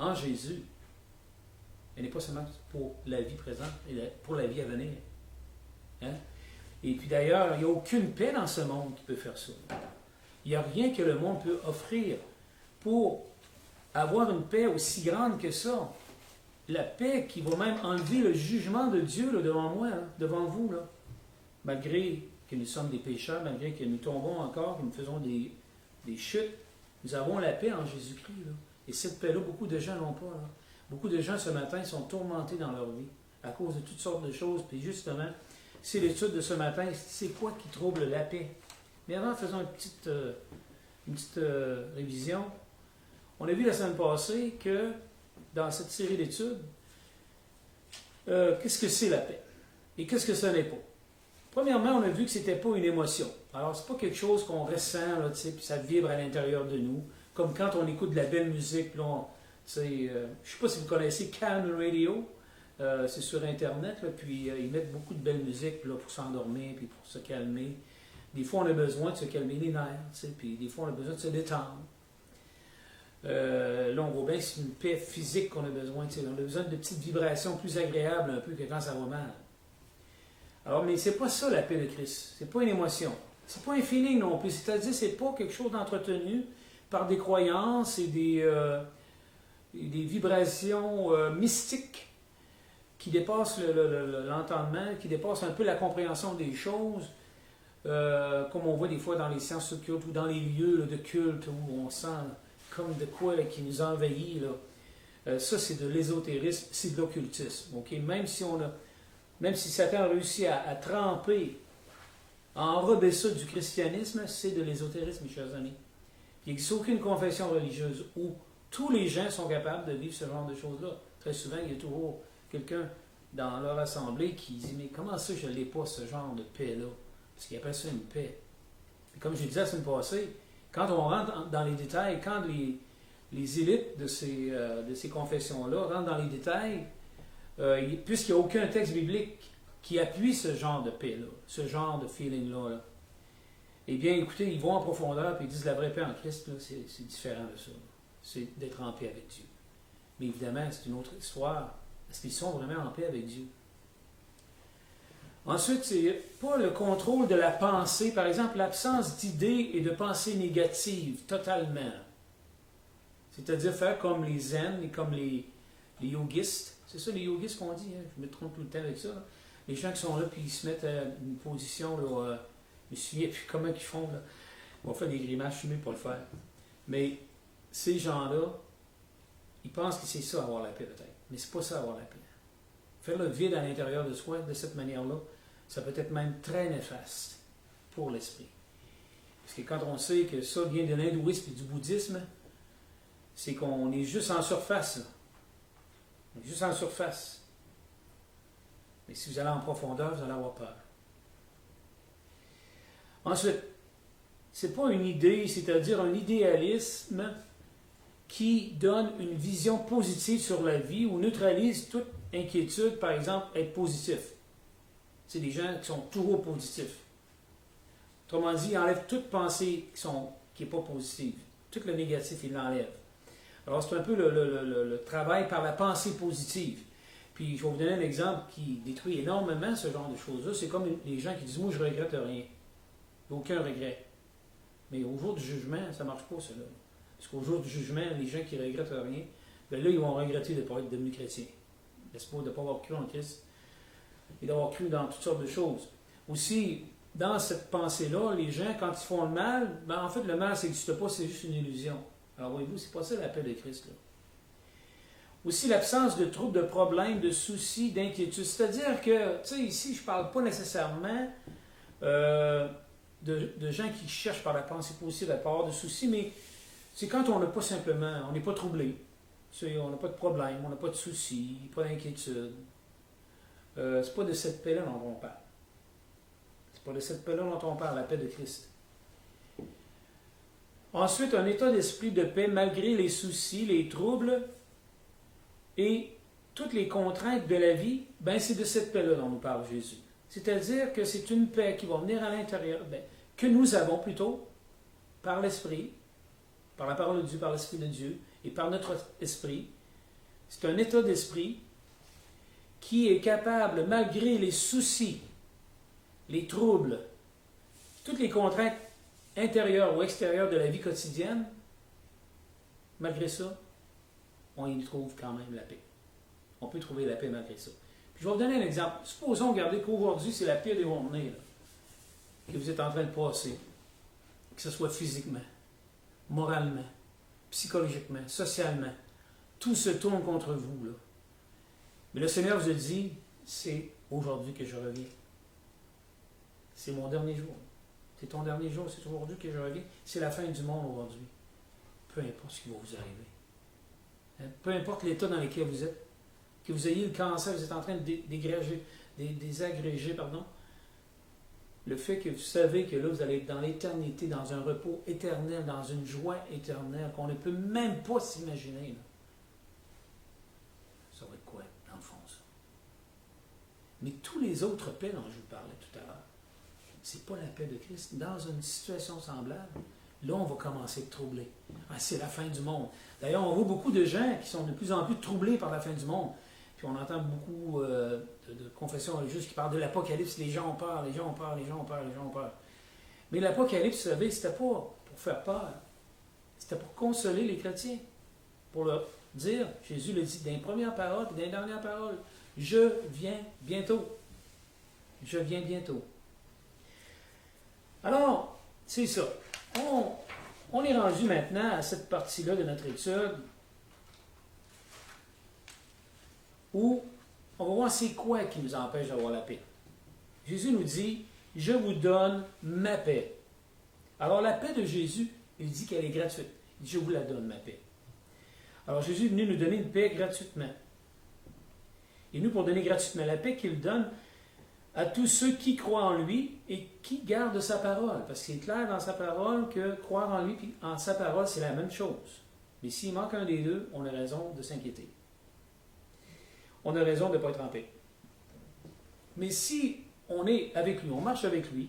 en Jésus, elle n'est pas seulement pour la vie présente, mais pour la vie à venir. Hein? Et puis d'ailleurs, il n'y a aucune paix dans ce monde qui peut faire ça. Il n'y a rien que le monde peut offrir pour avoir une paix aussi grande que ça. La paix qui va même enlever le jugement de Dieu là, devant moi, là, devant vous. Là. Malgré que nous sommes des pécheurs, malgré que nous tombons encore, que nous faisons des chutes, nous avons la paix en Jésus-Christ. Là. Et cette paix-là, beaucoup de gens n'ont pas. Là. Beaucoup de gens ce matin sont tourmentés dans leur vie à cause de toutes sortes de choses. Puis justement, c'est l'étude de ce matin, c'est quoi qui trouble la paix? Mais avant, faisons une petite révision. On a vu la semaine passée que dans cette série d'études, qu'est-ce que c'est la paix? Et qu'est-ce que ce n'est pas? Premièrement, on a vu que ce n'était pas une émotion. Alors, ce n'est pas quelque chose qu'on ressent, là, puis ça vibre à l'intérieur de nous. Comme quand on écoute de la belle musique, là, je ne sais pas si vous connaissez Calm Radio, c'est sur Internet, là, puis ils mettent beaucoup de belle musique là, pour s'endormir, puis pour se calmer. Des fois, on a besoin de se calmer les nerfs, puis des fois, on a besoin de se détendre. Là, on voit bien que c'est une paix physique qu'on a besoin. On a besoin de petites vibrations plus agréables un peu que quand ça va mal. Alors, mais c'est pas ça la paix de Christ. C'est pas une émotion. C'est pas un feeling non plus. C'est-à-dire, c'est pas quelque chose d'entretenu par des croyances et des vibrations mystiques qui dépassent l'entendement, qui dépassent un peu la compréhension des choses, comme on voit des fois dans les sciences occultes ou dans les lieux là, de culte où on sent comme de quoi là, qui nous envahit. Là. Ça, c'est de l'ésotérisme, c'est de l'occultisme. Okay? Même si Satan a réussi à tremper, à enrober ça du christianisme, c'est de l'ésotérisme, mes chers amis. Il n'existe aucune confession religieuse où tous les gens sont capables de vivre ce genre de choses-là. Très souvent, il y a toujours quelqu'un dans leur assemblée qui dit « Mais comment ça, je n'ai pas ce genre de paix-là? » Parce qu'il appelle ça une paix. Et comme je disais la semaine passée, quand on rentre dans les détails, quand les élites de ces confessions-là rentrent dans les détails, puisqu'il n'y a aucun texte biblique qui appuie ce genre de paix-là, ce genre de feeling-là, là, eh bien, écoutez, ils vont en profondeur et ils disent la vraie paix en Christ, là, c'est différent de ça. C'est d'être en paix avec Dieu. Mais évidemment, c'est une autre histoire. Est-ce qu'ils sont vraiment en paix avec Dieu? Ensuite, c'est pas le contrôle de la pensée, par exemple, l'absence d'idées et de pensées négatives, totalement. C'est-à-dire faire comme les zen et comme les yogistes. C'est ça, les yogistes qu'on dit, hein? Je me trompe tout le temps avec ça. Là. Les gens qui sont là, puis ils se mettent à une position, là, je me souviens plus comment ils font, là. Ils vont faire des grimaces, je suis mieux pour le faire. Mais ces gens-là, ils pensent que c'est ça, avoir la paix, peut-être. Mais c'est pas ça, avoir la paix. Faire le vide à l'intérieur de soi, de cette manière-là, ça peut être même très néfaste pour l'esprit. Parce que quand on sait que ça vient de l'hindouisme et du bouddhisme, c'est qu'on est juste en surface. Là. On est juste en surface. Mais si vous allez en profondeur, vous allez avoir peur. Ensuite, c'est pas une idée, c'est-à-dire un idéalisme qui donne une vision positive sur la vie ou neutralise toute inquiétude, par exemple, être positif. C'est des gens qui sont toujours positifs. Autrement dit, ils enlèvent toute pensée qui n'est pas positive. Tout le négatif, ils l'enlèvent. Alors, c'est un peu le travail par la pensée positive. Puis, je vais vous donner un exemple qui détruit énormément ce genre de choses-là. C'est comme les gens qui disent « Moi, je ne regrette rien. Aucun regret. » Mais au jour du jugement, ça ne marche pas, cela. Parce qu'au jour du jugement, les gens qui ne regrettent rien, bien là, ils vont regretter de ne pas être devenus chrétiens. N'est-ce pas? De ne pas avoir cru en Christ. Et d'avoir cru dans toutes sortes de choses. Aussi, dans cette pensée-là, les gens, quand ils font le mal, ben, en fait, le mal, ça n'existe pas, c'est juste une illusion. Alors, voyez-vous, c'est pas ça la paix de Christ, là. Aussi, l'absence de troubles, de problèmes, de soucis, d'inquiétudes. C'est-à-dire que, tu sais, ici, je ne parle pas nécessairement de gens qui cherchent par la pensée positive à ne pas avoir de soucis, mais c'est quand on n'a pas simplement, on n'est pas troublé. On n'a pas de problème, on n'a pas de soucis, pas d'inquiétude. C'est pas de cette paix-là dont on parle. C'est pas de cette paix-là dont on parle, la paix de Christ. Ensuite, un état d'esprit de paix malgré les soucis, les troubles et toutes les contraintes de la vie, ben c'est de cette paix-là dont nous parle Jésus. C'est-à-dire que c'est une paix qui va venir à l'intérieur, que nous avons plutôt, par l'Esprit, par la parole de Dieu, par l'Esprit de Dieu, et par notre esprit, C'est un état d'esprit qui est capable, malgré les soucis, les troubles, toutes les contraintes intérieures ou extérieures de la vie quotidienne, malgré ça, on y trouve quand même la paix. On peut trouver la paix malgré ça. Puis je vais vous donner un exemple. Supposons, regardez, qu'aujourd'hui, c'est la pire des journées que vous êtes en train de passer. Que ce soit physiquement, moralement, psychologiquement, socialement. Tout se tourne contre vous, là. Mais le Seigneur vous a dit, c'est aujourd'hui que je reviens. C'est mon dernier jour. C'est ton dernier jour, c'est aujourd'hui que je reviens. C'est la fin du monde aujourd'hui. Peu importe ce qui va vous arriver. Hein? Peu importe l'état dans lequel vous êtes. Que vous ayez le cancer, vous êtes en train de désagréger, pardon. Le fait que vous savez que là, vous allez être dans l'éternité, dans un repos éternel, dans une joie éternelle qu'on ne peut même pas s'imaginer. Là. Ça va être quoi, dans le fond, ça? Mais tous les autres paix dont je vous parlais tout à l'heure, c'est pas la paix de Christ. Dans une situation semblable, là, on va commencer à être troublé. Ah, c'est la fin du monde. D'ailleurs, on voit beaucoup de gens qui sont de plus en plus troublés par la fin du monde. Puis on entend beaucoup de confessions religieuses qui parlent de l'Apocalypse. Les gens ont peur, les gens ont peur, les gens ont peur, les gens ont peur. Mais l'Apocalypse, vous savez, c'était pas pour faire peur. C'était pour consoler les chrétiens. Pour leur dire, Jésus le dit dans les premières paroles et dans les dernières paroles, « Je viens bientôt. Je viens bientôt. » Alors, c'est ça. On est rendu maintenant à cette partie-là de notre étude où on va voir c'est quoi qui nous empêche d'avoir la paix. Jésus nous dit, « Je vous donne ma paix. » Alors la paix de Jésus, il dit qu'elle est gratuite. Il dit, « Je vous la donne, ma paix. » Alors Jésus est venu nous donner une paix gratuitement. Il est venu pour donner gratuitement la paix qu'il donne à tous ceux qui croient en lui et qui gardent sa parole. Parce qu'il est clair dans sa parole que croire en lui et en sa parole, c'est la même chose. Mais s'il manque un des deux, on a raison de s'inquiéter. On a raison de ne pas être en paix. Mais si on est avec lui, on marche avec lui,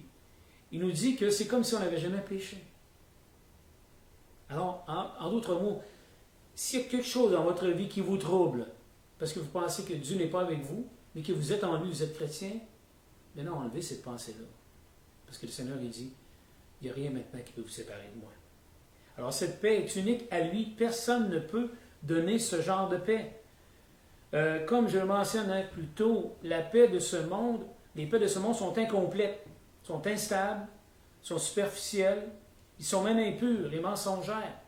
il nous dit que c'est comme si on n'avait jamais péché. Alors, en d'autres mots, s'il y a quelque chose dans votre vie qui vous trouble, parce que vous pensez que Dieu n'est pas avec vous, mais que vous êtes en lui, vous êtes chrétien, mais non, enlevez cette pensée-là. Parce que le Seigneur, il dit, il n'y a rien maintenant qui peut vous séparer de moi. Alors, cette paix est unique à lui. Personne ne peut donner ce genre de paix. Comme je le mentionnais plus tôt, la paix de ce monde, les paix de ce monde sont incomplètes, sont instables, sont superficielles, ils sont même impurs et mensongères.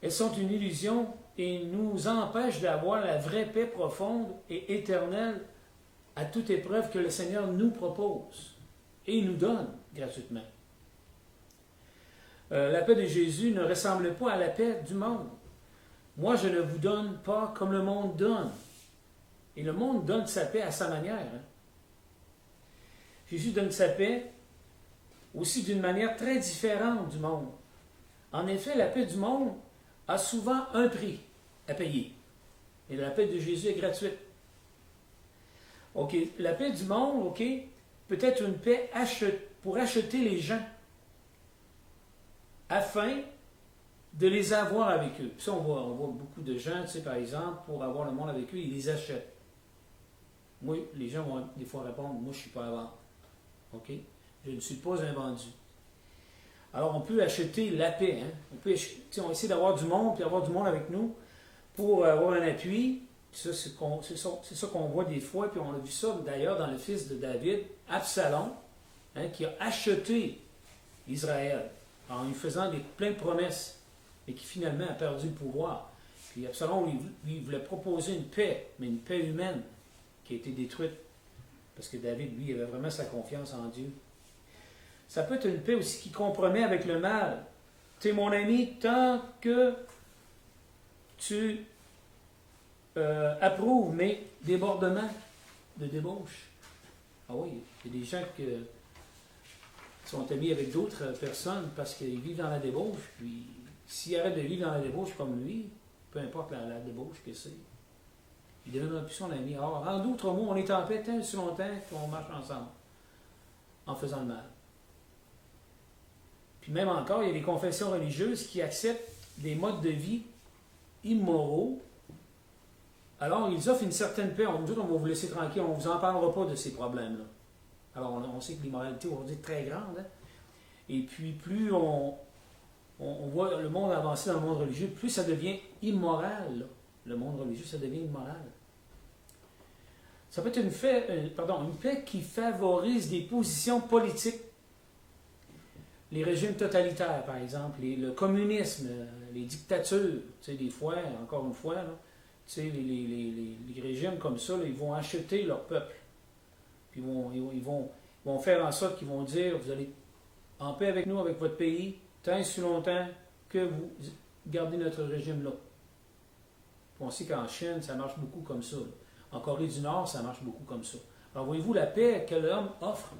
Elles sont une illusion et nous empêchent d'avoir la vraie paix profonde et éternelle à toute épreuve que le Seigneur nous propose et nous donne gratuitement. La paix de Jésus ne ressemble pas à la paix du monde. Moi, je ne vous donne pas comme le monde donne. Et le monde donne sa paix à sa manière. Hein? Jésus donne sa paix aussi d'une manière très différente du monde. En effet, la paix du monde a souvent un prix à payer. Et la paix de Jésus est gratuite. OK, la paix du monde, OK, peut être une paix pour acheter les gens afin de les avoir avec eux. Puis ça, on voit beaucoup de gens, tu sais, par exemple, pour avoir le monde avec eux, ils les achètent. Moi, les gens vont des fois répondre, moi, je ne suis pas à vendre. OK? Je ne suis pas un vendu. Alors, on peut acheter la paix. Hein? On essaie d'avoir du monde, puis avoir du monde avec nous pour avoir un appui. Ça, c'est ça qu'on voit des fois, puis on a vu ça d'ailleurs dans le fils de David, Absalom, hein, qui a acheté Israël en lui faisant plein de promesses, mais qui finalement a perdu le pouvoir. Puis Absalom, lui, voulait proposer une paix, mais une paix humaine, qui a été détruite, parce que David, lui, avait vraiment sa confiance en Dieu. Ça peut être une paix aussi qui compromet avec le mal. Tu sais, mon ami, tant que tu approuves mes débordements de débauche. Ah oui, il y a des gens qui sont amis avec d'autres personnes parce qu'ils vivent dans la débauche, puis s'ils arrêtent de vivre dans la débauche comme lui, peu importe la débauche que c'est, il ne deviendra plus son ami. Alors, en d'autres mots, on est en paix tant si longtemps qu'on marche ensemble, en faisant le mal. Puis même encore, il y a des confessions religieuses qui acceptent des modes de vie immoraux Alors, ils offrent une certaine paix. Nous autres, on va vous laisser tranquille, on ne vous en parlera pas de ces problèmes-là. Alors, on sait que l'immoralité aujourd'hui est très grande. Hein? Et puis, plus on voit le monde avancer dans le monde religieux, plus ça devient immoral. Là. Le monde religieux, ça devient immoral. Ça peut être une paix qui favorise des positions politiques. Les régimes totalitaires, par exemple, le communisme, les dictatures, tu sais, des fois, encore une fois, là, tu sais, les régimes comme ça, là, ils vont acheter leur peuple. Puis ils vont faire en sorte qu'ils vont dire, vous allez en paix avec nous, avec votre pays, tant et si longtemps que vous gardez notre régime là. On sait qu'en Chine, ça marche beaucoup comme ça. Là. En Corée du Nord, ça marche beaucoup comme ça. Alors voyez-vous, la paix que l'homme offre,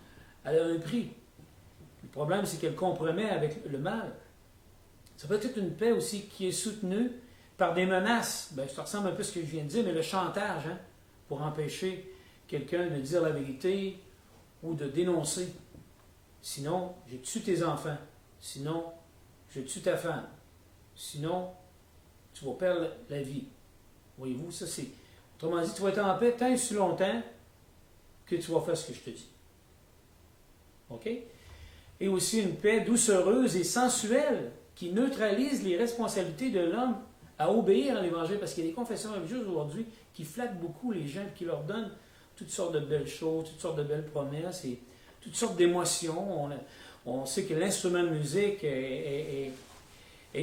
elle a un prix. Le problème, c'est qu'elle compromet avec le mal. Ça peut être une paix aussi qui est soutenue par des menaces. Bien, ça ressemble un peu à ce que je viens de dire, mais le chantage, hein, pour empêcher quelqu'un de dire la vérité ou de dénoncer. Sinon, je tue tes enfants. Sinon, je tue ta femme. Sinon, tu vas perdre la vie. Voyez-vous, ça c'est... Autrement dit, tu vas être en paix tant et si longtemps que tu vas faire ce que je te dis. OK? Et aussi une paix doucereuse et sensuelle qui neutralise les responsabilités de l'homme à obéir à l'Évangile. Parce qu'il y a des confessions religieuses aujourd'hui qui flattent beaucoup les gens, qui leur donnent toutes sortes de belles choses, toutes sortes de belles promesses et toutes sortes d'émotions. On sait que l'instrument de musique est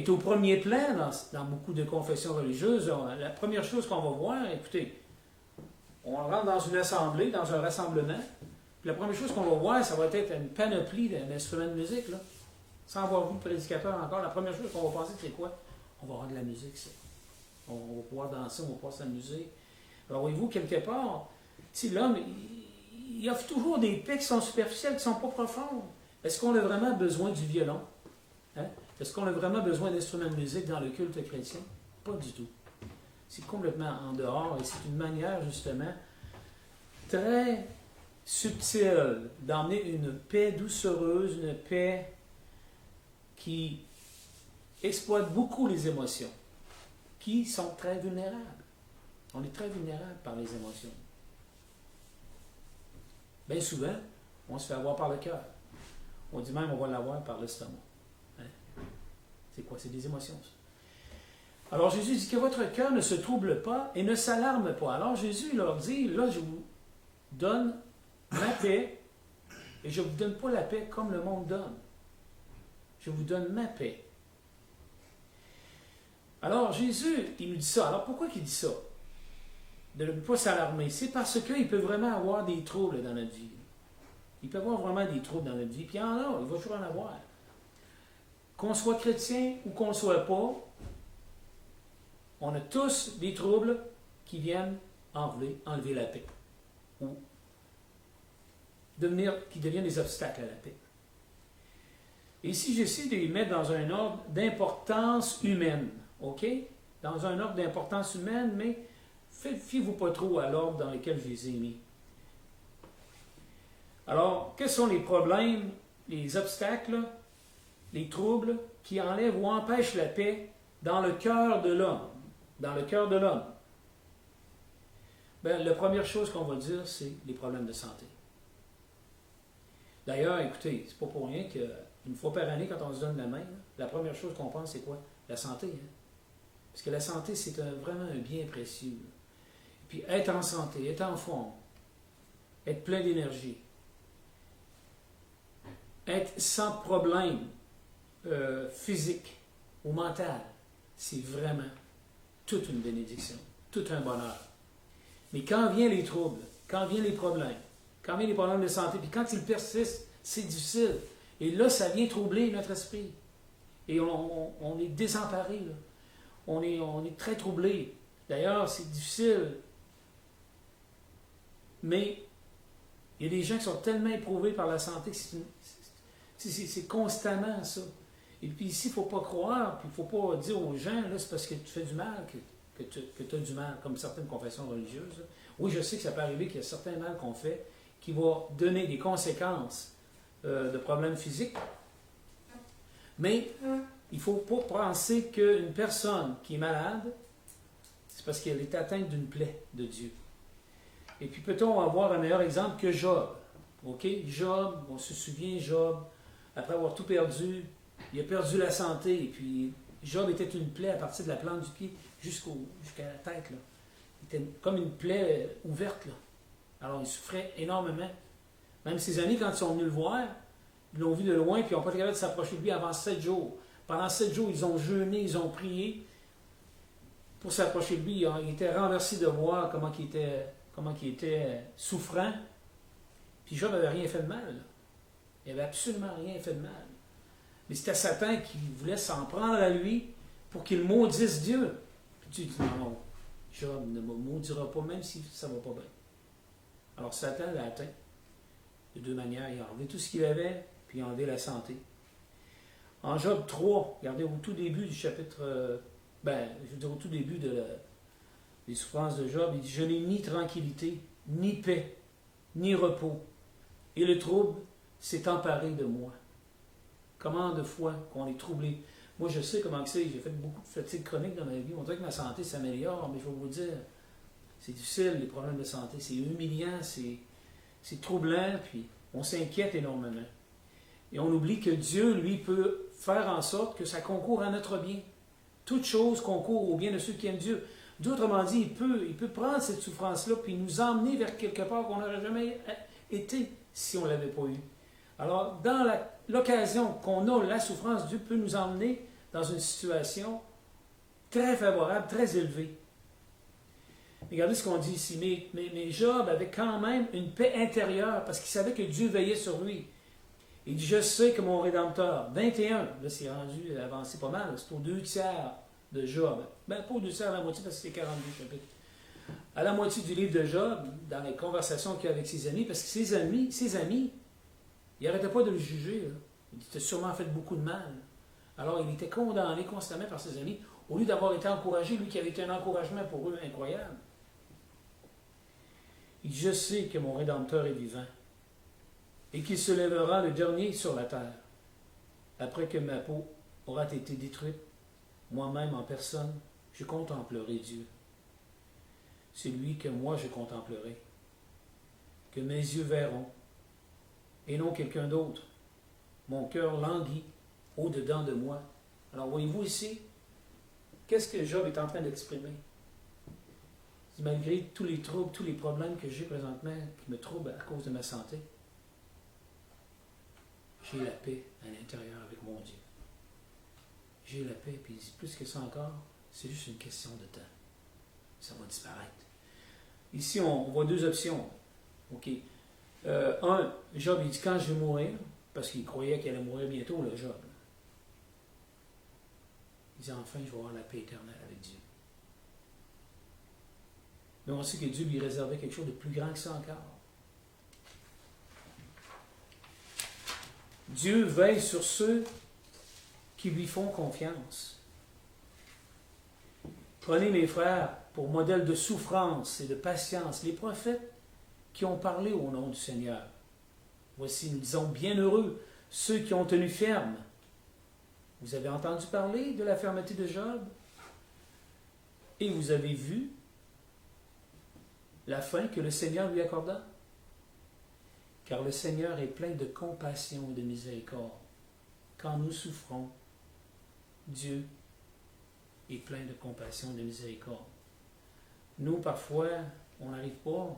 au premier plan dans beaucoup de confessions religieuses. La première chose qu'on va voir, écoutez, on rentre dans une assemblée, dans un rassemblement, puis la première chose qu'on va voir, ça va être une panoplie d'instruments de musique, là. Sans avoir vu le prédicateur encore, la première chose qu'on va penser, c'est quoi? On va avoir de la musique, ça. On va pouvoir danser, on va pouvoir s'amuser. Alors, voyez-vous, quelque part, si l'homme, il offre toujours des paix qui sont superficielles, qui ne sont pas profondes. Est-ce qu'on a vraiment besoin du violon? Hein? Est-ce qu'on a vraiment besoin d'instruments de musique dans le culte chrétien? Pas du tout. C'est complètement en dehors et c'est une manière, justement, très subtile d'emmener une paix doucereuse, une paix qui exploite beaucoup les émotions, qui sont très vulnérables. On est très vulnérable par les émotions. Bien souvent, on se fait avoir par le cœur. On dit même on va l'avoir par l'estomac. Hein? C'est quoi? C'est des émotions, ça. Alors Jésus dit que votre cœur ne se trouble pas et ne s'alarme pas. Alors Jésus leur dit, là je vous donne ma paix et je ne vous donne pas la paix comme le monde donne. Je vous donne ma paix. Alors Jésus, il nous dit ça. Alors pourquoi il dit ça? De ne pas s'alarmer. C'est parce qu'il peut vraiment avoir des troubles dans notre vie. Il peut avoir vraiment des troubles dans notre vie. Puis il y en a, il va toujours en avoir. Qu'on soit chrétien ou qu'on ne le soit pas, on a tous des troubles qui viennent enlever la paix. Ou qui deviennent des obstacles à la paix. Et ici, j'essaie de les mettre dans un ordre d'importance humaine. OK? Dans un ordre d'importance humaine, mais fiez-vous pas trop à l'ordre dans lequel je les ai mis. Alors, quels sont les problèmes, les obstacles, les troubles qui enlèvent ou empêchent la paix dans le cœur de l'homme? Dans le cœur de l'homme. Bien, la première chose qu'on va dire, c'est les problèmes de santé. D'ailleurs, écoutez, c'est pas pour rien qu'une fois par année, quand on se donne la main, la première chose qu'on pense, c'est quoi? La santé. Hein? Parce que la santé, c'est vraiment un bien précieux. Et puis, être en santé, être en forme, être plein d'énergie, être sans problème physique ou mental, c'est vraiment toute une bénédiction, tout un bonheur. Mais quand viennent les troubles, quand viennent les problèmes, quand viennent les problèmes de santé, puis quand ils persistent, c'est difficile. Et là, ça vient troubler notre esprit. Et on est désemparé. Là. On est très troublé. D'ailleurs, c'est difficile. Mais il y a des gens qui sont tellement éprouvés par la santé que c'est constamment ça. Et puis ici, il ne faut pas croire, puis il ne faut pas dire aux gens, là, c'est parce que tu fais du mal que tu as du mal, comme certaines confessions religieuses. Là. Oui, je sais que ça peut arriver qu'il y a certains mal qu'on fait qui vont donner des conséquences de problèmes physiques. Mais il ne faut pas penser qu'une personne qui est malade, C'est parce qu'elle est atteinte d'une plaie de Dieu. Et puis peut-on avoir un meilleur exemple que Job? OK? Job, on se souvient, Job, après avoir tout perdu, il a perdu la santé. Et puis Job était une plaie à partir de la plante du pied jusqu'à la tête. Là. Il était comme une plaie ouverte. Là. Alors il souffrait énormément. Même ses amis, quand ils sont venus le voir, ils l'ont vu de loin, puis ils n'ont pas été capables de s'approcher de lui avant 7 jours. Pendant 7 jours, ils ont jeûné, ils ont prié pour s'approcher de lui. Il était renversé de voir comment il était souffrant. Puis Job n'avait rien fait de mal. Là. Il n'avait absolument rien fait de mal. Mais c'était Satan qui voulait s'en prendre à lui pour qu'il maudisse Dieu. Puis tu dis, non, Job ne me maudira pas, même si ça ne va pas bien. Alors Satan l'a atteint de deux manières. Il a enlevé tout ce qu'il avait, puis il a enlevé la santé. En Job 3, regardez au tout début du chapitre, au tout début des souffrances de Job, il dit, je n'ai ni tranquillité, ni paix, ni repos, et le trouble s'est emparé de moi. Comment de fois qu'on est troublé. Moi, je sais comment c'est. J'ai fait beaucoup de fatigue chronique dans ma vie. On dirait que ma santé s'améliore, mais il faut vous dire, c'est difficile, les problèmes de santé. C'est humiliant, c'est troublant, puis on s'inquiète énormément. Et on oublie que Dieu, lui, peut faire en sorte que ça concourt à notre bien. Toute chose concourt au bien de ceux qui aiment Dieu. D'autrement dit, il peut prendre cette souffrance-là puis nous emmener vers quelque part qu'on n'aurait jamais été si on ne l'avait pas eu. Alors, dans l'occasion qu'on a la souffrance, Dieu peut nous emmener dans une situation très favorable, très élevée. Regardez ce qu'on dit ici. Mais Job avait quand même une paix intérieure parce qu'il savait que Dieu veillait sur lui. Il dit, je sais que mon Rédempteur, 21, là c'est rendu avancé pas mal, c'est aux 2/3 de Job. Pas aux 2/3, à la moitié parce que c'est 42 chapitres. À la moitié du livre de Job, dans les conversations qu'il a avec ses amis, parce que ses amis, ils n'arrêtaient pas de le juger. Là. Il était sûrement fait beaucoup de mal. Alors il était condamné constamment par ses amis, au lieu d'avoir été encouragé, lui qui avait été un encouragement pour eux incroyable. Il dit, je sais que mon Rédempteur est vivant et qu'il se lèvera le dernier sur la terre. Après que ma peau aura été détruite, moi-même en personne, je contemplerai Dieu. C'est lui que moi je contemplerai, que mes yeux verront, et non quelqu'un d'autre. Mon cœur languit au-dedans de moi. Alors voyez-vous ici, qu'est-ce que Job est en train d'exprimer? Malgré tous les troubles, tous les problèmes que j'ai présentement, qui me troublent à cause de ma santé, j'ai la paix à l'intérieur avec mon Dieu. J'ai la paix, puis plus que ça encore, c'est juste une question de temps. Ça va disparaître. Ici, on voit deux options. OK. Job, il dit quand je vais mourir, parce qu'il croyait qu'il allait mourir bientôt, le Job. Il dit enfin, je vais avoir la paix éternelle avec Dieu. Mais on sait que Dieu lui réservait quelque chose de plus grand que ça encore. Dieu veille sur ceux qui lui font confiance. Prenez mes frères pour modèle de souffrance et de patience les prophètes qui ont parlé au nom du Seigneur. Voici, nous disons, bienheureux ceux qui ont tenu ferme. Vous avez entendu parler de la fermeté de Job et vous avez vu la fin que le Seigneur lui accorda. Car le Seigneur est plein de compassion et de miséricorde. Quand nous souffrons, Dieu est plein de compassion et de miséricorde. Nous, parfois, on n'arrive pas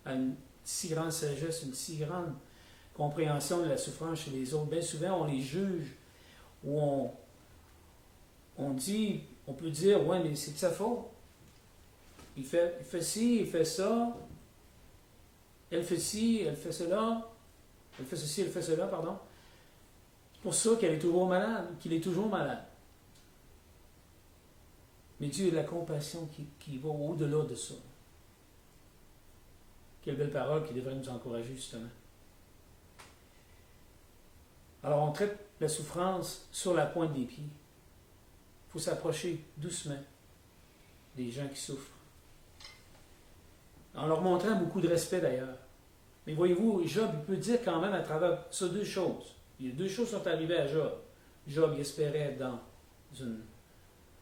à une si grande sagesse, une si grande compréhension de la souffrance chez les autres. Bien souvent, on les juge, ou on peut dire, ouais, mais c'est de sa faute. Il fait ci, il fait ça. Elle fait ci, elle fait cela. Elle fait ceci, elle fait cela, pardon. C'est pour ça qu'elle est toujours malade, qu'il est toujours malade. Mais Dieu a de la compassion qui va au-delà de ça. Quelle belle parole qui devrait nous encourager, justement. Alors, on traite la souffrance sur la pointe des pieds. Il faut s'approcher doucement des gens qui souffrent. En leur montrant beaucoup de respect, d'ailleurs. Mais voyez-vous, Job, il peut dire quand même à travers ça deux choses. Il y a deux choses qui sont arrivées à Job. Job, il espérait être dans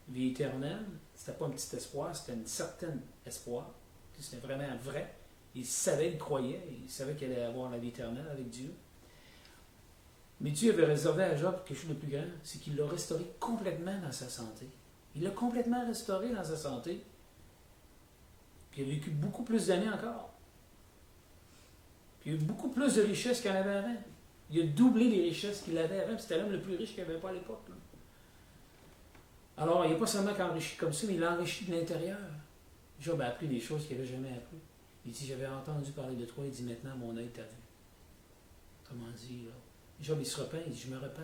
vie éternelle. C'était pas un petit espoir, c'était un certain espoir. C'était vraiment vrai. Il savait, il croyait, il savait qu'il allait avoir la vie éternelle avec Dieu. Mais Dieu avait réservé à Job quelque chose de plus grand, c'est qu'il l'a restauré complètement dans sa santé. Il l'a complètement restauré dans sa santé. Puis il a vécu beaucoup plus d'années encore. Puis il a eu beaucoup plus de richesses qu'il en avait avant. Il a doublé les richesses qu'il avait avant. C'était l'homme le plus riche qu'il n'y avait pas à l'époque. Là. Alors, il n'a pas seulement qu'enrichi comme ça, mais il l'a enrichi de l'intérieur. Job a appris des choses qu'il n'avait jamais appris. Il dit, j'avais entendu parler de toi. Il dit, maintenant, mon œil t'a vu. Comment dit, là? Job, il se repent. Il dit, je me repens.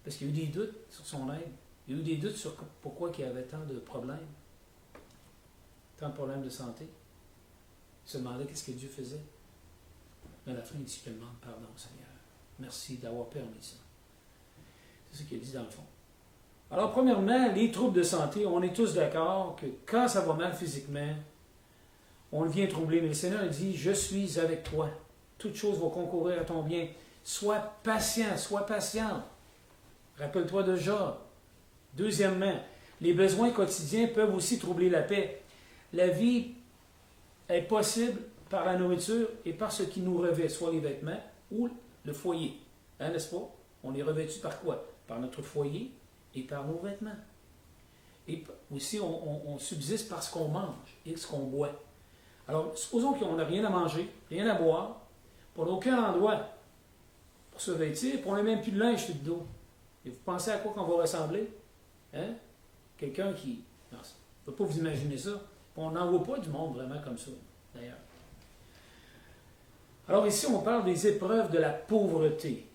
Parce qu'il y a eu des doutes sur son aide. Il y a eu des doutes sur pourquoi il y avait tant de problèmes. Tant de problèmes de santé. Il se demandait qu'est-ce que Dieu faisait. Mais à la fin, il dit, je te demande pardon, Seigneur. Merci d'avoir permis ça. C'est ce qu'il a dit dans le fond. Alors, premièrement, les troubles de santé, on est tous d'accord que quand ça va mal physiquement, on devient troublé. Mais le Seigneur dit, je suis avec toi. Toutes choses vont concourir à ton bien. Sois patient, sois patiente. Rappelle-toi de Job. Deuxièmement, les besoins quotidiens peuvent aussi troubler la paix. La vie est possible par la nourriture et par ce qui nous revêt, soit les vêtements ou le foyer. Hein, n'est-ce pas? On est revêtu par quoi? Par notre foyer et par nos vêtements. Et aussi, on subsiste par ce qu'on mange et ce qu'on boit. Alors, supposons qu'on n'a rien à manger, rien à boire, on n'a aucun endroit pour se vêtir, puis on n'a même plus de linge sur le dos. Et vous pensez à quoi qu'on va ressembler? Hein? Quelqu'un qui... Non, je ne peux pas vous imaginer ça. On n'en voit pas du monde vraiment comme ça, d'ailleurs. Alors ici, on parle des épreuves de la pauvreté.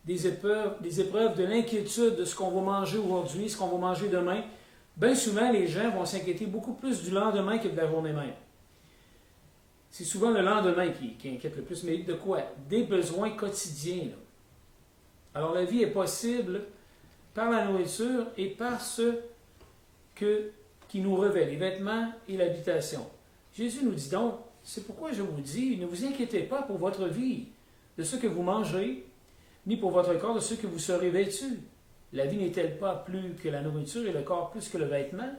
Des épreuves de l'inquiétude de ce qu'on va manger aujourd'hui, ce qu'on va manger demain. Bien souvent, les gens vont s'inquiéter beaucoup plus du lendemain que de la journée même. C'est souvent le lendemain qui inquiète le plus. Mais de quoi? Des besoins quotidiens. Là. Alors la vie est possible par la nourriture et par ce qui nous revêt, les vêtements et l'habitation. Jésus nous dit donc, c'est pourquoi je vous dis, ne vous inquiétez pas pour votre vie, de ce que vous mangerez, ni pour votre corps, de ce que vous serez vêtus. La vie n'est-elle pas plus que la nourriture et le corps plus que le vêtement?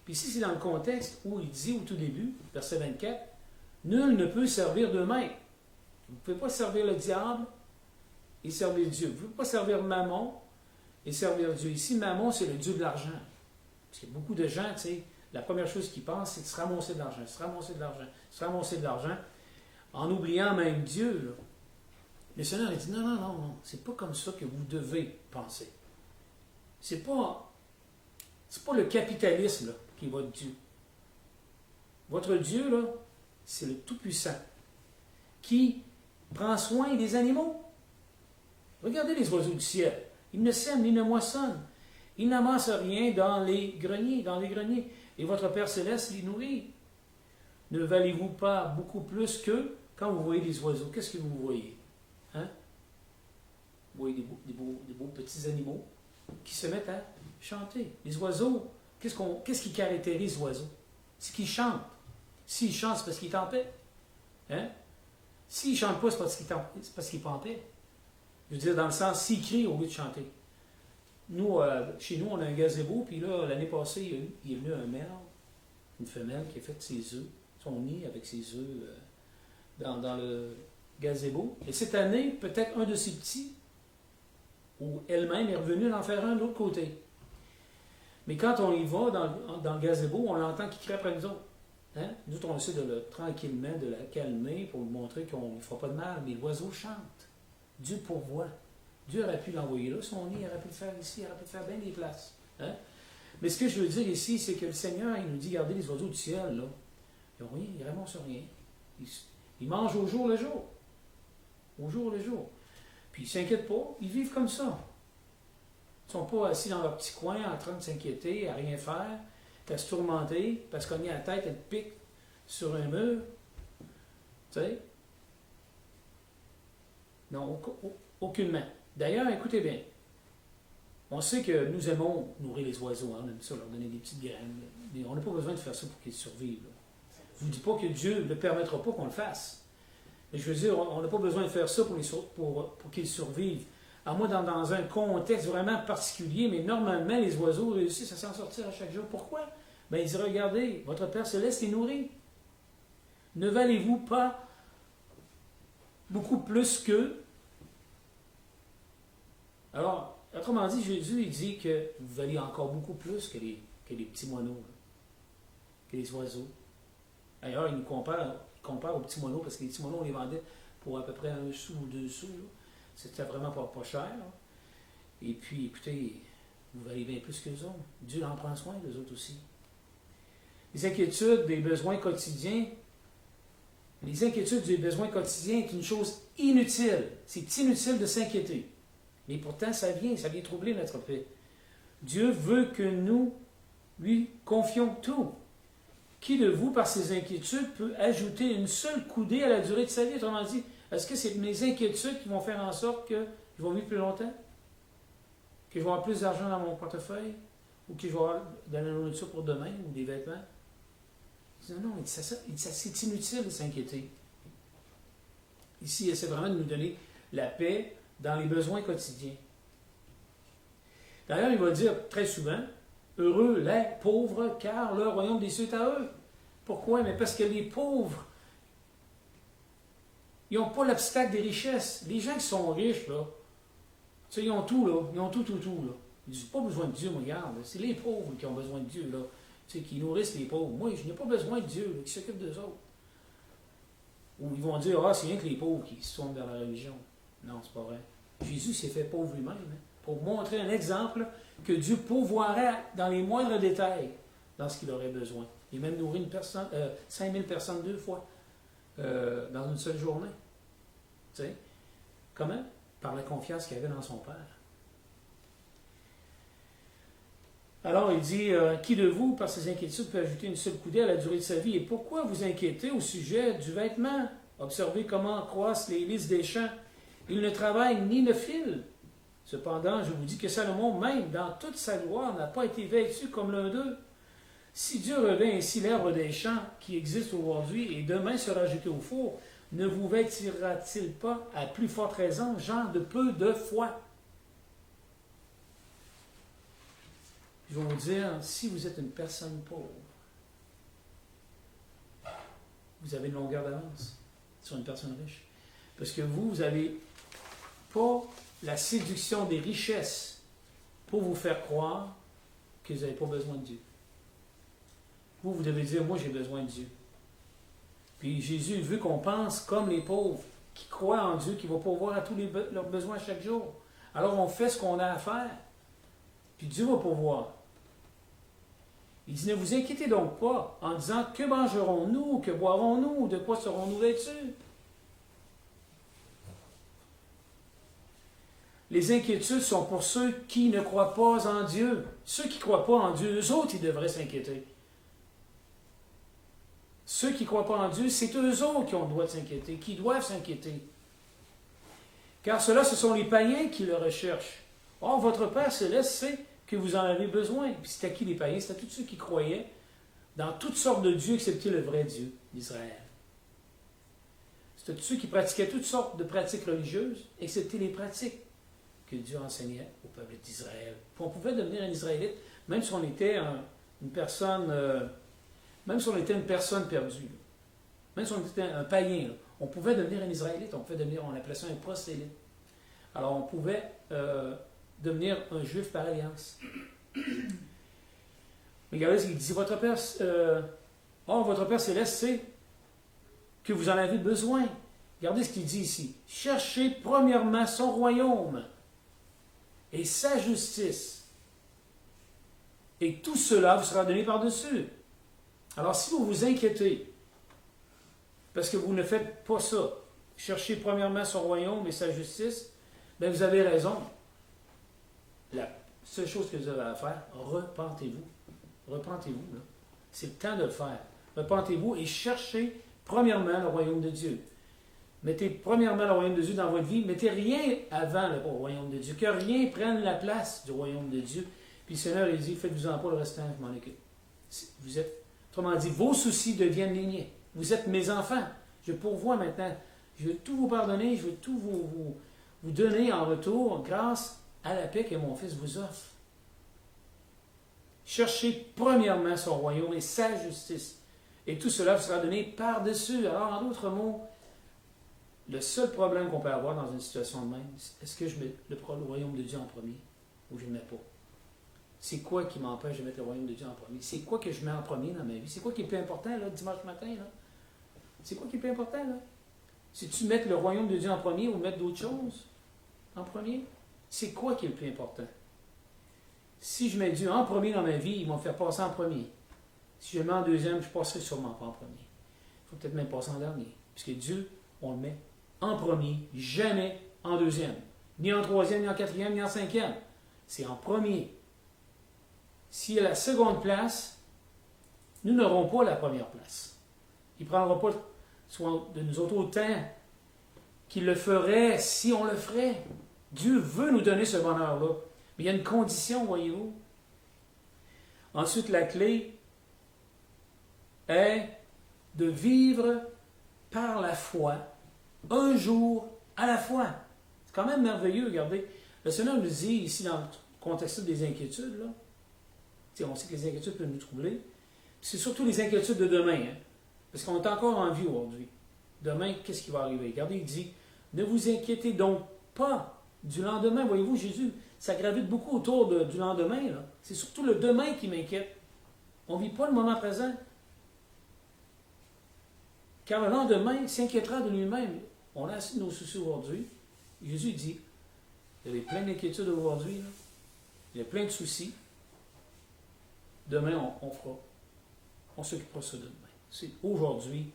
Puis ici, c'est dans le contexte où il dit au tout début, verset 24, « Nul ne peut servir deux maîtres. » Vous ne pouvez pas servir le diable et servir Dieu. Vous ne pouvez pas servir Mammon et servir Dieu. Ici, Mammon, c'est le Dieu de l'argent. Parce qu'il y a beaucoup de gens, tu sais, la première chose qu'ils pensent, c'est de se ramasser de l'argent, se ramasser de l'argent, se ramasser de l'argent, en oubliant même Dieu. Là. Le Seigneur a dit, non, non, non, non, c'est pas comme ça que vous devez penser. C'est pas le capitalisme là, qui est votre Dieu. Votre Dieu, là, c'est le Tout-Puissant, qui prend soin des animaux. Regardez les oiseaux du ciel. Ils ne sèment ni ne moissonnent. Ils n'amassent rien dans les greniers. Et votre Père Céleste les nourrit. Ne valez-vous pas beaucoup plus qu'eux quand vous voyez des oiseaux? Qu'est-ce que vous voyez? Hein? Vous voyez des beaux petits animaux qui se mettent à chanter. Les oiseaux, qu'est-ce qui caractérise les oiseaux? C'est qu'ils chantent. S'ils chantent, c'est parce qu'ils sont en paix. Hein? S'ils ne chantent pas, c'est parce qu'ils sont pas en paix. Je veux dire, dans le sens, s'ils crient au lieu de chanter. Nous, chez nous, on a un gazebo, puis là, l'année passée, il est venu un mâle, une femelle qui a fait ses œufs, son nid avec ses œufs dans le gazebo. Et cette année, peut-être un de ses petits, ou elle-même, est revenue d'en faire un de l'autre côté. Mais quand on y va dans le gazebo, on l'entend qui crie après nous autres. Hein? Nous, on essaie tranquillement de la calmer pour lui montrer qu'on ne fera pas de mal, mais l'oiseau chante. Dieu pourvoit. Dieu aurait pu l'envoyer là, son nid, il aurait pu le faire ici, il aurait pu le faire bien des places. Hein? Mais ce que je veux dire ici, c'est que le Seigneur, il nous dit, regardez les oiseaux du ciel, là. Ils n'ont rien, ils ne ramassent rien. Ils mangent au jour le jour. Au jour le jour. Puis ils ne s'inquiètent pas, ils vivent comme ça. Ils ne sont pas assis dans leur petit coin en train de s'inquiéter, à rien faire, à se tourmenter, parce qu'on est à la tête, elle pique sur un mur. Tu sais? Non, aucunement. D'ailleurs, écoutez bien, on sait que nous aimons nourrir les oiseaux, hein, on aime ça, leur donner des petites graines, mais on n'a pas besoin de faire ça pour qu'ils survivent. Là. Je ne vous dis pas que Dieu ne permettra pas qu'on le fasse, mais je veux dire, on n'a pas besoin de faire ça pour qu'ils survivent. à moins dans un contexte vraiment particulier, mais normalement, les oiseaux réussissent à s'en sortir à chaque jour. Pourquoi? Ben, il dit, regardez, votre Père Céleste les nourrit. Ne valez-vous pas beaucoup plus qu'eux? Alors, autrement dit, Jésus, il dit que vous valez encore beaucoup plus que les petits moineaux, là, que les oiseaux. D'ailleurs, il nous compare aux petits moineaux, parce que les petits moineaux, on les vendait pour à peu près 1 sou ou 2 sous. Là. C'était vraiment pas cher. Là. Et puis, écoutez, vous valez bien plus qu'eux autres. Dieu en prend soin, d'eux autres aussi. Les inquiétudes des besoins quotidiens, les inquiétudes des besoins quotidiens est une chose inutile. C'est inutile de s'inquiéter. Mais pourtant, ça vient troubler notre paix. Dieu veut que nous lui confions tout. Qui de vous, par ses inquiétudes, peut ajouter une seule coudée à la durée de sa vie? Autrement dit, est-ce que c'est mes inquiétudes qui vont faire en sorte que je vais vivre plus longtemps? Que je vais avoir plus d'argent dans mon portefeuille? Ou que je vais avoir de la nourriture pour demain ou des vêtements? Il dit non, c'est inutile de s'inquiéter. Ici, il essaie vraiment de nous donner la paix dans les besoins quotidiens. D'ailleurs, il va dire très souvent, heureux les pauvres, car le royaume des cieux est à eux. Pourquoi? Mais parce que les pauvres, ils n'ont pas l'obstacle des richesses. Les gens qui sont riches, là, tu sais, ils ont tout, là. Ils ont tout, là. Ils disent pas besoin de Dieu, moi, regarde. C'est les pauvres qui ont besoin de Dieu, là. Tu sais, qui nourrissent les pauvres. Moi, je n'ai pas besoin de Dieu, là, qui s'occupe d'eux autres. Ou ils vont dire, c'est rien que les pauvres qui se tournent vers la religion. Non, c'est pas vrai. Jésus s'est fait pauvre lui-même, hein, pour montrer un exemple que Dieu pourvoirait dans les moindres détails dans ce qu'il aurait besoin. Il a même nourri 5000 personnes 2 fois dans une seule journée. Tu sais? Comment? Par la confiance qu'il avait dans son Père. Alors, il dit, qui de vous, par ses inquiétudes, peut ajouter une seule coudée à la durée de sa vie? Et pourquoi vous inquiétez au sujet du vêtement? Observez comment croissent les lys des champs. Ils ne travaillent ni ne filent. Cependant, je vous dis que Salomon, même dans toute sa gloire, n'a pas été vêtu comme l'un d'eux. Si Dieu revêt ainsi l'herbe des champs qui existe aujourd'hui et demain sera jeté au four, ne vous vêtira-t-il pas à plus forte raison, gens de peu de foi? Je vais vous dire, si vous êtes une personne pauvre, vous avez une longueur d'avance sur une personne riche. Parce que vous n'avez pas la séduction des richesses pour vous faire croire que vous n'avez pas besoin de Dieu. Vous devez dire, moi j'ai besoin de Dieu. Puis Jésus veut qu'on pense comme les pauvres, qui croient en Dieu, qui va pourvoir à tous leurs besoins chaque jour. Alors on fait ce qu'on a à faire, puis Dieu va pourvoir. Il dit, ne vous inquiétez donc pas en disant, que mangerons-nous, que boirons-nous, de quoi serons-nous vêtus? Les inquiétudes sont pour ceux qui ne croient pas en Dieu. Ceux qui ne croient pas en Dieu, eux autres, ils devraient s'inquiéter. Ceux qui ne croient pas en Dieu, c'est eux autres qui ont le droit de s'inquiéter, qui doivent s'inquiéter. Car ceux-là, ce sont les païens qui le recherchent. Or, votre Père Céleste sait que vous en avez besoin. Puis c'était qui les païens? C'était tous ceux qui croyaient dans toutes sortes de dieux, excepté le vrai Dieu d'Israël. C'était tous ceux qui pratiquaient toutes sortes de pratiques religieuses, excepté les pratiques que Dieu enseignait au peuple d'Israël. Puis on pouvait devenir un Israélite, même si on était une personne perdue, même si on était un païen, là, on pouvait devenir un Israélite, on appelait ça un prosélyte. Alors on pouvait devenir un Juif par alliance. Regardez ce qu'il dit, votre Père Céleste sait que vous en avez besoin. Regardez ce qu'il dit ici. Cherchez premièrement son royaume et sa justice. Et tout cela vous sera donné par-dessus. Alors, si vous vous inquiétez, parce que vous ne faites pas ça, cherchez premièrement son royaume et sa justice, bien, vous avez raison. La seule chose que vous avez à faire, repentez-vous. Repentez-vous, là. C'est le temps de le faire. Repentez-vous et cherchez premièrement le royaume de Dieu. Mettez premièrement le royaume de Dieu dans votre vie. Mettez rien avant le royaume de Dieu. Que rien prenne la place du royaume de Dieu. Puis le Seigneur, il dit, faites-vous-en pas le restant, je m'en occupe. Vous êtes, autrement dit, vos soucis deviennent les miens. Vous êtes mes enfants. Je pourvois maintenant. Je veux tout vous pardonner. Je veux tout vous vous donner en retour grâce à la paix que mon Fils vous offre. Cherchez premièrement son royaume et sa justice, et tout cela vous sera donné par-dessus. Alors, en d'autres mots, le seul problème qu'on peut avoir dans une situation de même, est-ce que je mets le royaume de Dieu en premier ou je ne le mets pas? C'est quoi qui m'empêche de mettre le royaume de Dieu en premier? C'est quoi que je mets en premier dans ma vie? C'est quoi qui est le plus important, là, dimanche matin? Là? C'est quoi qui est le plus important, là? C'est-tu mettre le royaume de Dieu en premier ou mettre d'autres choses en premier? C'est quoi qui est le plus important? Si je mets Dieu en premier dans ma vie, il va me faire passer en premier. Si je le mets en deuxième, je ne passerai sûrement pas en premier. Il faut peut-être même passer en dernier. Puisque Dieu, on le met en premier, jamais en deuxième. Ni en troisième, ni en quatrième, ni en cinquième. C'est en premier. S'il y a la seconde place, nous n'aurons pas la première place. Il ne prendra pas soin de nous autres autant qu'il le ferait si on le ferait. Dieu veut nous donner ce bonheur-là. Mais il y a une condition, voyez-vous. Ensuite, la clé est de vivre par la foi, un jour à la fois. C'est quand même merveilleux, regardez. Le Seigneur nous dit ici, dans le contexte des inquiétudes, là, on sait que les inquiétudes peuvent nous troubler. C'est surtout les inquiétudes de demain, hein, parce qu'on est encore en vie aujourd'hui. Demain, qu'est-ce qui va arriver? Regardez, il dit, ne vous inquiétez donc pas du lendemain. Voyez-vous, Jésus, ça gravite beaucoup autour du lendemain. C'est surtout le demain qui m'inquiète. On ne vit pas le moment présent. Car le lendemain s'inquiétera de lui-même. On a assez de nos soucis aujourd'hui. Jésus dit, il y avait plein d'inquiétudes aujourd'hui. Il y a plein de soucis. Demain, on fera. On s'occupera de ça demain. C'est aujourd'hui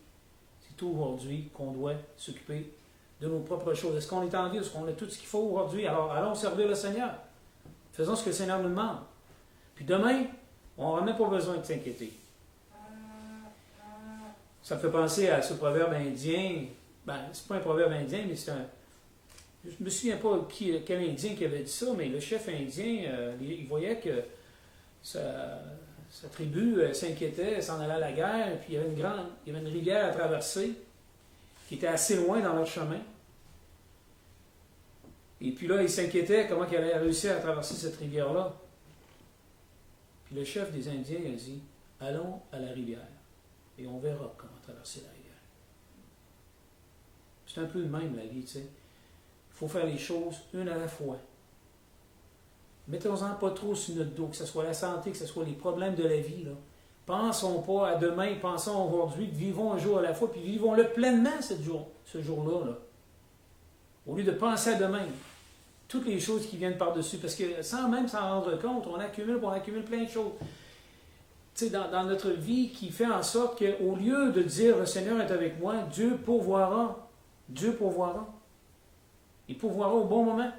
qu'on doit s'occuper de nos propres choses. Est-ce qu'on est en vie? Est-ce qu'on a tout ce qu'il faut aujourd'hui? Alors, allons servir le Seigneur. Faisons ce que le Seigneur nous demande. Puis demain, on n'aura même pas besoin de s'inquiéter. Ça me fait penser à ce proverbe indien. C'est pas un proverbe indien, mais c'est un... Je ne me souviens pas quel Indien qui avait dit ça, mais le chef indien, il voyait que sa tribu s'inquiétait, s'en allait à la guerre, puis il y avait une rivière à traverser qui était assez loin dans leur chemin. Et puis là, il s'inquiétait comment il allait réussir à traverser cette rivière-là. Puis le chef des Indiens a dit, allons à la rivière et on verra comment traverser la rivière. C'est un peu de même la vie, tu sais. Il faut faire les choses une à la fois. Mettons-en pas trop sur notre dos, que ce soit la santé, que ce soit les problèmes de la vie. Là. Pensons pas à demain, pensons aujourd'hui, vivons un jour à la fois, puis vivons-le pleinement ce jour-là. Là. Au lieu de penser à demain, toutes les choses qui viennent par-dessus, parce que sans même s'en rendre compte, on accumule plein de choses. Tu sais, dans notre vie, qui fait en sorte qu'au lieu de dire « Le Seigneur est avec moi », Dieu pourvoira. Dieu pourvoira. Il pourvoira au bon moment.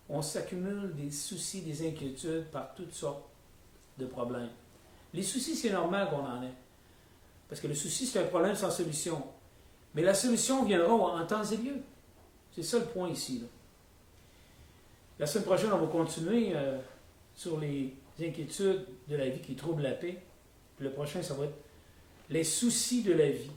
On s'accumule des soucis, des inquiétudes par toutes sortes de problèmes. Les soucis, c'est normal qu'on en ait. Parce que le souci, c'est un problème sans solution. Mais la solution viendra en temps et lieu. C'est ça le point ici. Là. La semaine prochaine, on va continuer sur les inquiétudes de la vie qui troublent la paix. Puis le prochain, ça va être les soucis de la vie.